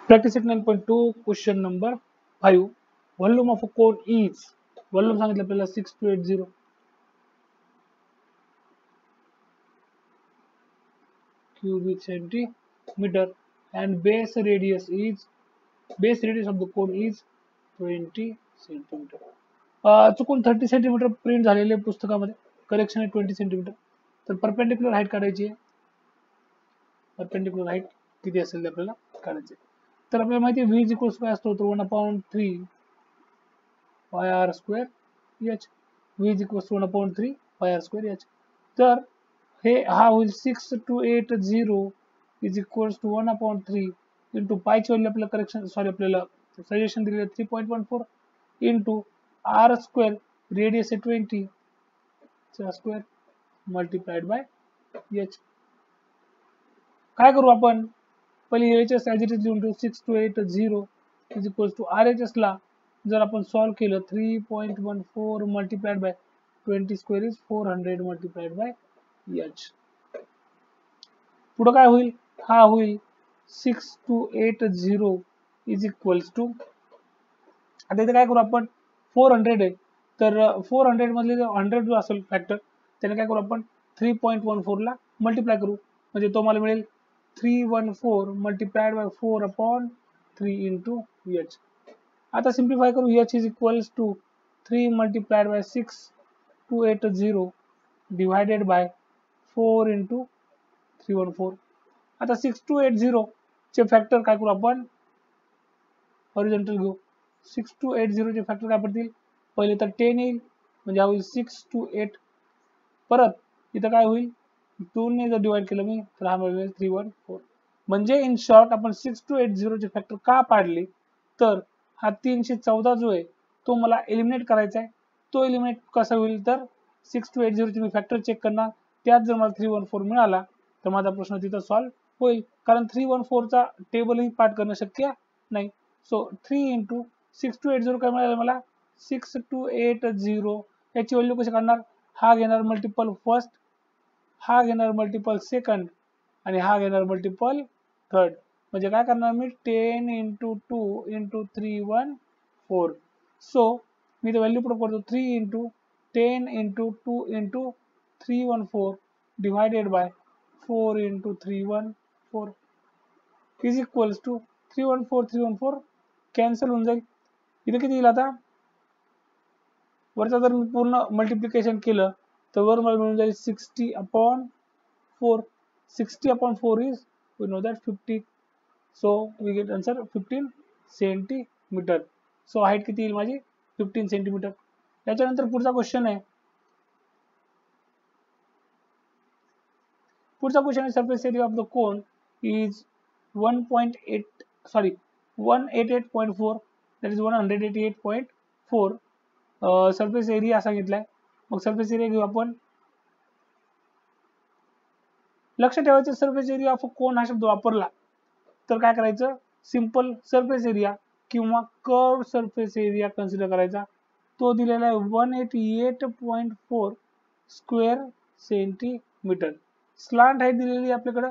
Practice at 9.2 question number 5. Volume of a cone is volume सांगितलं आपल्याला 6280 cubic centimeter and base radius of the cone is 20 centimeter. चुकून 30 centimetre print झालेले पुस्तकामध्ये correction आहे 20 centimetre. तर perpendicular height काढायची आहे. परपेंडिक्युलर हाईट किती असेल ते आपल्याला काढायची आहे. तर आपल्याला माहिती आहे v इज इक्वल्स काय असतो तर 1/3 pi R square H. v is equals 1/3 pi R square H. तर हे हा होईल 6280 इज इक्वल्स टू 1/3 इंटू पायची व्हॅल्यू आपल्याला करेक्शन आपल्याला सजेशन दिलेलं 3.14 इंटू आर स्क्वेअर रेडियस आहे 20 चा स्क्वेअर मल्टिप्लाइड बाय एच. काय करू आपण पहिले H S as it is लिहून ठेवू 6280 is equals to R H S ला जर आपण सॉल्व केलं 3.14 multiplied by 20 square is 400 multiplied by H. पुढे काय होईल हा होईल 6280 इज इक्वल्स टू आता इथे काय करू आपण 400 आहे तर 400 मधले 100 जो असेल फॅक्टर त्याने काय करू आपण 3.14 ला मल्टिप्लाय करू म्हणजे तो मला मिळेल 314 मल्टिप्लाइड बाय 4/3 इंटू एच. आता सिम्प्लिफाय करू H is equals to 3 multiplied by 6280 divided by 4 into 314. आता 6280 चे फॅक्टर काय करू आपण हॉरिझॉन्टल घेऊ. 6280 चे फॅक्टर काय पडतील पहिले तर 10 येईल म्हणजे हा होईल 628 परत इथं काय होईल 2 ने जर डिवाइड केलं मी तर हा मिळेल 314. म्हणजे इन शॉर्ट आपण 6280 चे फॅक्टर का पाडले तर हा 314 जो आहे तो मला एलिमिनेट करायचा आहे. तो एलिमिनेट कसा होईल तर 6280 चे मी फॅक्टर चेक करणार त्यात जर मला 314 मिळाला तर माझा प्रश्न तिथं सॉल्व्ह होईल कारण 314 चा टेबलही पाठ करणं शक्य नाही. सो 3 इंटू 6280 काय मिळालं मला 6280 याची व्हॅल्यू कशी काढणार हा घेणार मल्टिपल फर्स्ट हा घेणार मल्टिपल सेकंड आणि हा घेणार मल्टिपल थर्ड म्हणजे काय करणार मी 10 इंटू 2 इंटू 314. सो मी तर व्हॅल्यू पुढे करतो 3 into 10 into 2 into 314 divided by 4 into 314 is equals to 314 cancel होऊन जाईल. इथे किती येईल आता वरचा जर मी पूर्ण मल्टिप्लिकेशन केलं तर वर मला मिळून जाईल 60/4. 60/4 is we know that 50. So we get answer 15 centimetre. सो हाईट किती येईल माझी 15 सेंटीमीटर. याच्यानंतर पुढचा क्वेश्चन आहे surface area of the cone is 188.4 that is 188.4 surface area सांगितलाय. मग सरफेस एरिया घेऊ आपण. लक्ष ठेवायचं सरफेस एरिया ऑफ कोन हा शब्द वापरला तर काय करायचं सिंपल सरफेस एरिया किंवा कर्व सरफेस एरिया कन्सिडर करायचा. तो दिलेला आहे 188.4 स्क्वेअर सेंटीमीटर. स्लांट हाईट दिलेली आपल्याकडे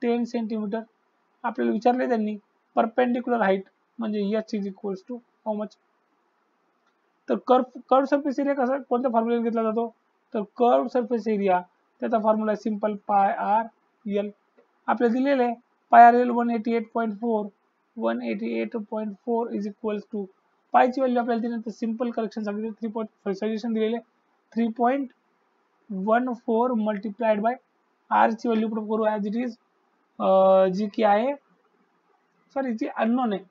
10 सेंटीमीटर. आपल्याला विचारले त्यांनी परपेंडिक्युलर हाईट म्हणजे H is equals to how much. तर कर्व सरफेस एरिया कसा कोणत्या फॉर्म्युला घेतला जातो तर कर्व सरफेस एरिया त्याचा फॉर्म्युला आहे सिंपल पाय आर एल. आपल्याला दिलेले आहे pi R L 188.4 is equals to पायची व्हॅल्यू आपल्याला दिल्यानंतर सिंपल करेक्शन सांगितले सजेशन दिलेले 3.14 मल्टिप्लाइड बाय आर ची व्हॅल्यू पुढे करू ॲज इट इज जी की आहे जी अननोन आहे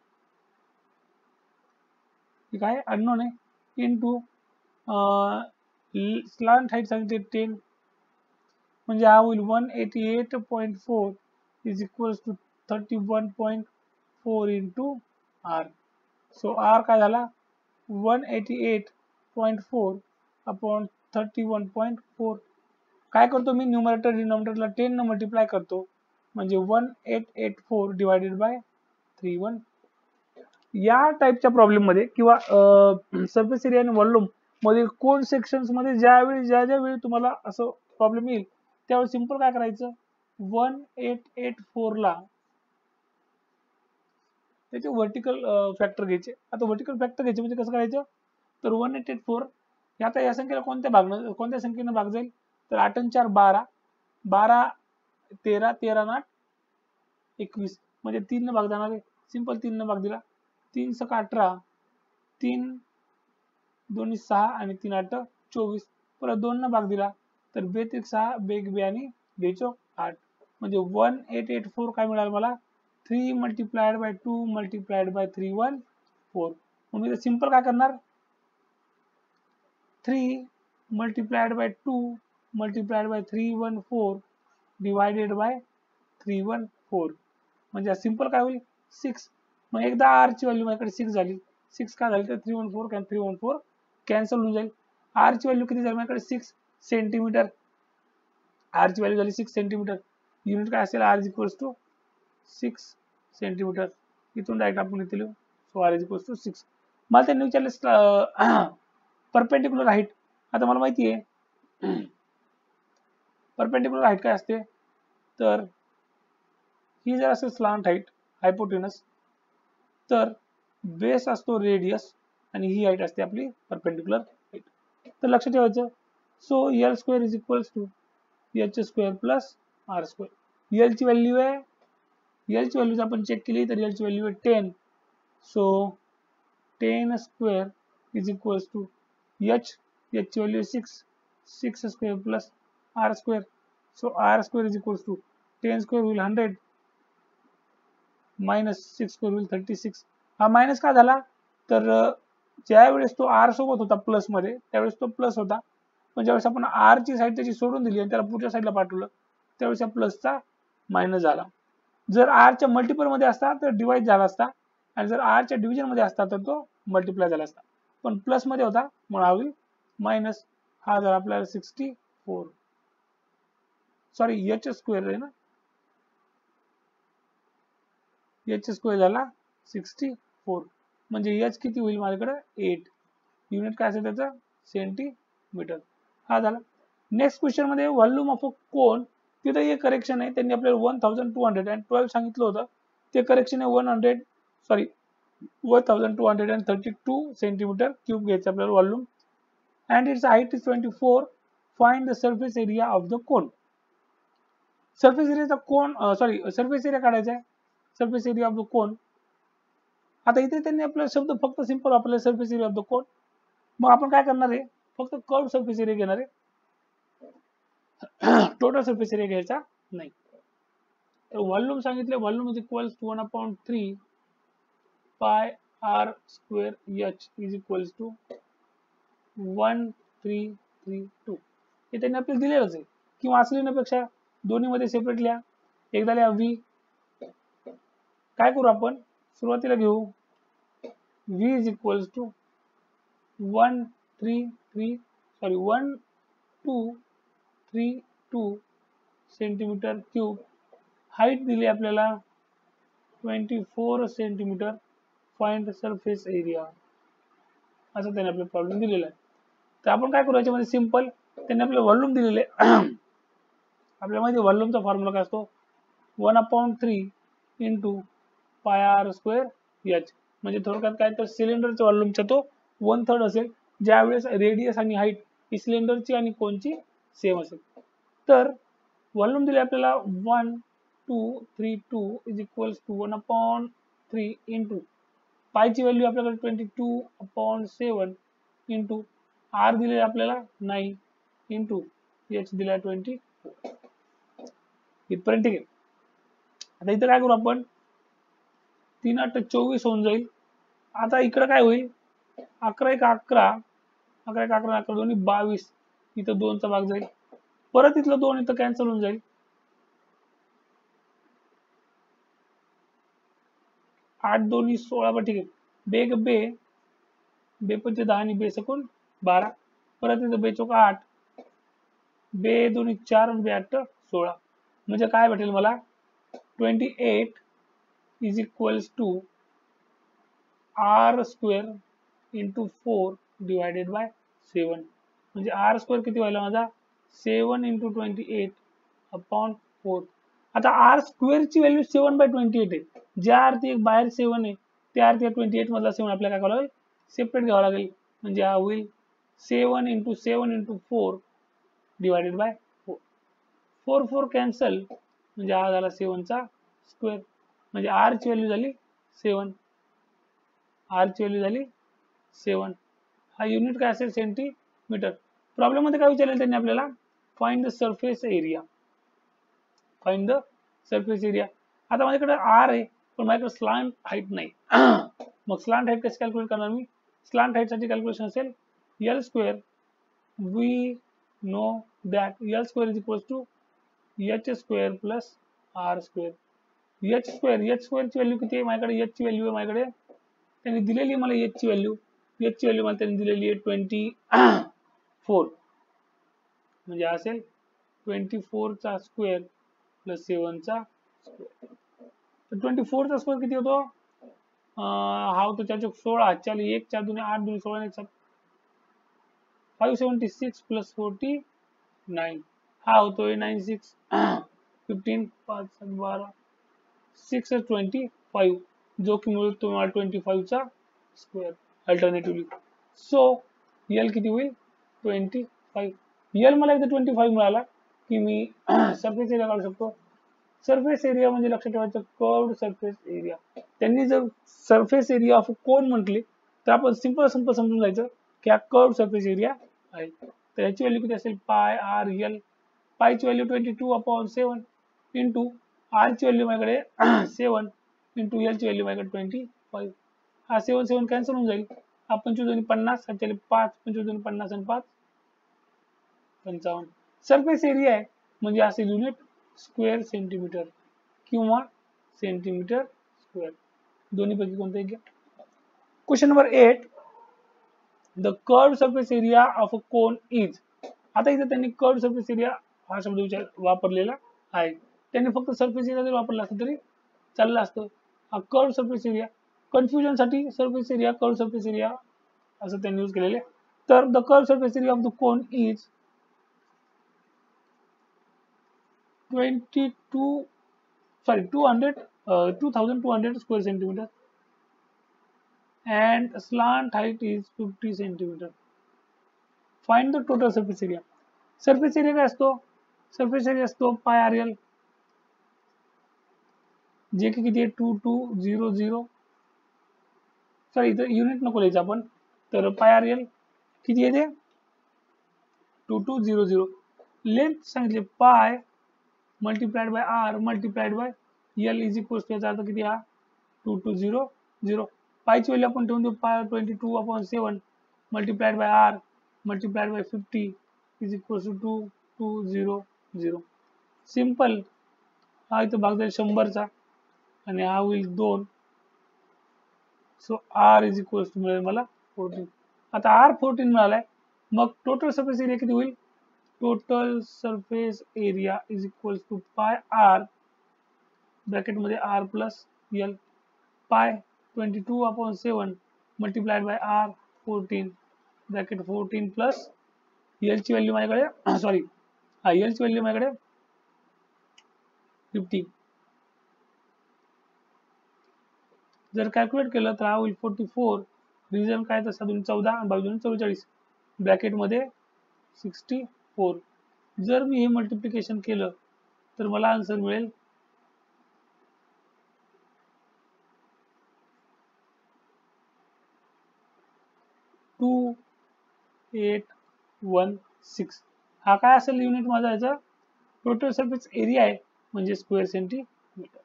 ठीक आहे अननोन आहे इंटू स्लांट हाईट सांगितले 10 म्हणजे हा होईल 188.4 is equals to 31.4 into R. So R काय झाला 188.4 अपॉन 31.4. काय करतो मी न्यूमरेटर डिनॉमिनेटरला 10 न मल्टिप्लाय करतो म्हणजे 1884 डिवाइडेड बाय 31. या टाईपच्या प्रॉब्लेम मध्ये किंवा सरफेस एरिया आणि व्हॉल्यूम मध्ये कोण सेक्शन्स मध्ये ज्या वेळी तुम्हाला असं प्रॉब्लेम येईल त्यावेळी सिंपल काय करायचं 1884 ला त्याचे व्हर्टिकल फॅक्टर घ्यायचे. आता व्हर्टिकल फॅक्टर घ्यायचे म्हणजे कसं करायचं, तर 1884 आता या संख्येला कोणत्या संख्येनं भाग जाईल, तर 8 आणि 4 12, 12 13, 13 आणि 8 21 म्हणजे 3 न भाग जाणार आहे. सिंपल 3 न भाग दिला, 3 6 18, 3 2 6 आणि 3 8 24, परत 2 न भाग दिला तर 2 3 6, 2 2 आणि 2 4 8 म्हणजे 1884 काय मिळालं मला, 3 मल्टिप्लाइड बाय 2 मल्टिप्लाइड बाय 314. मग मी सिंपल काय करणार, 3 multiplied bye 2 multiplied by 314 divided by 314 म्हणजे सिंपल काय होईल 6. मग एकदा आर ची व्हॅल्यू माझ्याकडे 6 झाली, 6 का झाली तर 314 कॅन्सल होऊन जाईल. आर ची व्हॅल्यू किती झाली माझ्याकडे 6 सेंटीमीटर, आर ची व्हॅल्यू झाली 6 सेंटीमीटर. युनिट काय असेल, R is equals to 6 centimetre. इथून डायरेक्ट आपण इथे लिहू, so R is equals to 6. मला त्यांनी विचारले परपेंडिक्युलर हाईट. आता मला माहिती आहे परपेंडिक्युलर हाईट काय असते, तर ही जर असेल स्लांट हाईट हायपोटेनस, तर बेस असतो रेडियस आणि ही हाईट असते आपली परपेंडिक्युलर हाईट. तर लक्षात ठेवायचं, so L square is equals to H square plus R square. L ची व्हॅल्यू आहे, एल ची व्हॅल्यू आपण चेक केली तर एल ची व्हॅल्यू आहे 10, so 10 square is equals to H ची value 6 square plus R square, so R square is equals to 10 square होईल 100 मायनस 6 स्क्वेअर होईल 36. हा मायनस का झाला, तर ज्या वेळेस तो आर सोबत होता प्लस मध्ये त्यावेळेस तो प्लस होता, पण ज्यावेळेस आपण आर ची साईड त्याची सोडून दिली आणि त्याला पुढच्या साईडला पाठवलं त्यावेळेस या प्लसचा मायनस झाला. जर आर च्या मल्टिपल मध्ये असता तर डिवाइड झाला असता आणि जर आर च्या डिव्हिजन मध्ये असता तर तो मल्टिप्लाय झाला असता, पण प्लस मध्ये होता म्हणून हा होईल मायनस. हा झाला आपल्याला 64, सॉरी एच स्क्वेअर आहे ना, एच स्क्वेअर झाला 64 म्हणजे एच किती होईल माझ्याकडे 8. युनिट काय असेल त्याचं सेंटीमीटर. हा झाला. नेक्स्ट क्वेश्चन मध्ये व्हॉल्यूम ऑफ अ कोन, तिथे हे करेक्शन आहे, त्यांनी आपल्याला 1212 सांगितलं होतं, ते करेक्शन आहे 1232 सेंटीमीटर क्यूब घ्यायचं आपल्याला volume, and its height is 24. Find the surface area of the cone. Surface एरियाचा कोन सरफेस एरिया काढायचा आहे, surface area of the cone. आता इथे त्यांनी आपला शब्द फक्त सिंपल वापरला surface area of the cone. मग आपण काय करणार आहे, फक्त कर्व सरफेस एरिया घेणार आहे, टोटल सरफेस एरिया घ्यायचा नाही. व्हॉल्यूम सांगितले, volume is equals to 1/3 pi R square H is equals to 1332. हे त्यांनी आपल्याला दिलेलंच आहे, किंवा असं लिहिण्यापेक्षा दोन्ही मध्ये सेपरेट लिहा. एकदा लिहा व्ही, काय करू आपण सुरुवातीला घेऊ V is equals to 1232 centimetre cube. Height दिली आपल्याला 24 सेंटीमीटर. फाइंड सरफेस एरिया, असं त्याने आपला प्रॉब्लेम दिलेला आहे. तर आपण काय करू याच्यामध्ये सिंपल, त्यांनी आपल्याला व्हॉल्यूम दिलेले आपल्याला माहिती व्हॉल्यूमचा फॉर्म्युला काय असतो 1/3 into pi R square H. म्हणजे थोडक्यात काय तर सिलेंडरच्या व्हॉल्यूमचा तो 1/3 असेल, ज्यावेळेस रेडियस आणि हाईट ही सिलेंडरची आणि कोनची सेम असेल. तर व्हॉल्यूम दिले आपल्याला 1232 इज इक्वल्स टू 1/3 इंटू पायची व्हॅल्यू आपल्याकडे 22/7 इंटू आर दिले आपल्याला 9 इंटू एच दिला 24. इथपर्यंत ठीक आहे. आता इथं काय करू आपण 3 8 24 होऊन जाईल. आता इकडे काय होईल 11 1 11, 11 1 11 11 दोन्ही 22, इथं 2 चा भाग जाईल, परत इथलं 2 इथं कॅन्सल होऊन जाईल, 8 दोन्ही 16. ठीक आहे, बेग बे बे 5 10 आणि बे सकून 12, परत इथं बे चौक 8, बे दोन्ही 4 आणि बे 8 16. म्हणजे काय भेटेल मला 28 is equals to R square into 4 divided by 7. म्हणजे आर स्क्वेअर किती व्हायला माझा 7 इंटू 28/4. आता आर स्क्वेअरची व्हॅल्यू 7/28 आहे. ज्या अर्थी एक बाहेर 7 आहे त्या अर्थी 28 मधला 7 आपल्याला काय करावं लागेल, सेपरेट घ्यावा लागेल. म्हणजे हा होईल 7 × 7 × 4 डिवायडेड बाय 4. 4 4 कॅन्सल, म्हणजे हा झाला 7 चा स्क्वेअर. म्हणजे आर ची व्हॅल्यू झाली 7. आर ची व्हॅल्यू झाली 7. हा युनिट काय असेल, सेंटीमीटर. प्रॉब्लेम मध्ये काय विचारलेलं त्यांनी आपल्याला, find the surface area. Find the surface area. आता माझ्याकडे आर आहे पण माझ्याकडे स्लांट हाईट नाही. मग स्लांट हाईट कशी कॅल्क्युलेट करणार मी. स्लांट हाईट साठी कॅल्क्युलेशन असेल L square. We know that L square is equals to H square plus R square. H square ची व्हॅल्यू किती आहे माझ्याकडे, एच ची व्हॅल्यू आहे माझ्याकडे, त्यांनी दिलेली मला एच ची व्हॅल्यू. एच ची व्हॅल्यू मला त्यांनी दिलेली आहे 24. म्हणजे असेल 24 चा स्क्वेअर प्लस 7 चा स्क्वेअर. तर 24 चा स्क्वेअर किती होतो, हा होतो 416. 4 1 4 2 8 2 16 1 576 प्लस 49. हा होतोय 96. 15 5 7 12 625, जो की मिळतो तुम्हाला 25 चा स्क्वेअर अल्टरनेटिव्हली. सो एल किती होईल 25. एल मला एकदा 25 मिळाला की मी सरफेस एरिया काढू शकतो. सरफेस एरिया म्हणजे लक्षात ठेवायचं कर्व्ड सरफेस एरिया. त्यांनी जर सरफेस एरिया ऑफ कोन म्हटले तर आपण सिंपल समजून जायचं की हा कर्व्ड सरफेस एरिया आहे. तर याची व्हॅल्यू किती असेल, पाय आर एल. पायची व्हॅल्यू 22/7 इंटू आर ची व्हॅल्यू माझ्याकडे 7 इंटू एल ची व्हॅल्यू माझ्याकडे 25. हा 7 7 कॅन्सल होऊन जाईल. हा 25 50, 5 25 50 आणि 5 55. सरफेस एरिया आहे म्हणजे असेल युनिट स्क्वेअर सेंटीमीटर किंवा सेंटीमीटर स्क्वेअर, दोन्ही पैकी कोणतं एक घ्या. Question number 8, the curved surface area of a cone is. आता इथे त्यांनी कर्व्ड सरफेस एरिया हा शब्द वापरलेला आहे. त्यांनी फक्त सरफेस एरिया जर वापरला असतं तरी चाललं असतं. हा कर्व्ड सरफेस एरिया, कन्फ्युजन साठी surface area curved surface area असं त्यांनी यूज केलेले. तर the curved surface area of the cone is 2200 square centimeter and slant height is 50 centimeter. Find the total surface area. Surface area काय असतो, surface area असतो पाय R L, जे की किती आहे 2200. सॉरी इथं युनिट नको लिहायचं आपण, तर पाय आर एल किती आहे ते 2200. लेंथ सांगितले pi multiplied by R multiplied by L is equal to, याचा अर्थ किती हा 2200. पायची व्हॅल्यू आपण ठेवून देऊ 22/7 multiplied by R multiplied by 50 is equal to 2200. Simple. हा इथं भाग जाईल 100चा आणि हा होईल 2. So R is equal to मिळेल मला 14. आता आर 14 मिळालाय, मग टोटल सरफेस एरिया किती होईल, total surface area is equal to pi R bracket मध्ये R plus L. Pi 22/7 multiplied by R 14 bracket 14 plus L ची व्हॅल्यू माझ्याकडे सॉरी हा एल ची व्हॅल्यू माझ्याकडे 50. जर कॅल्क्युलेट केलं तर हा होईल 44. रिझन काय तर 14 आणि 22 44 ब्रॅकेट मध्ये 64. जर मी हे मल्टिप्लिकेशन केलं तर मला आन्सर मिळेल 2816. हा काय असेल युनिट माझा याचा, टोटल सरफेस एरिया आहे म्हणजे स्क्वेअर सेंटीमीटर.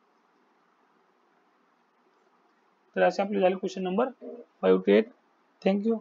तर असे आपले झाले क्वेश्चन नंबर 5 to 8. थँक्यू.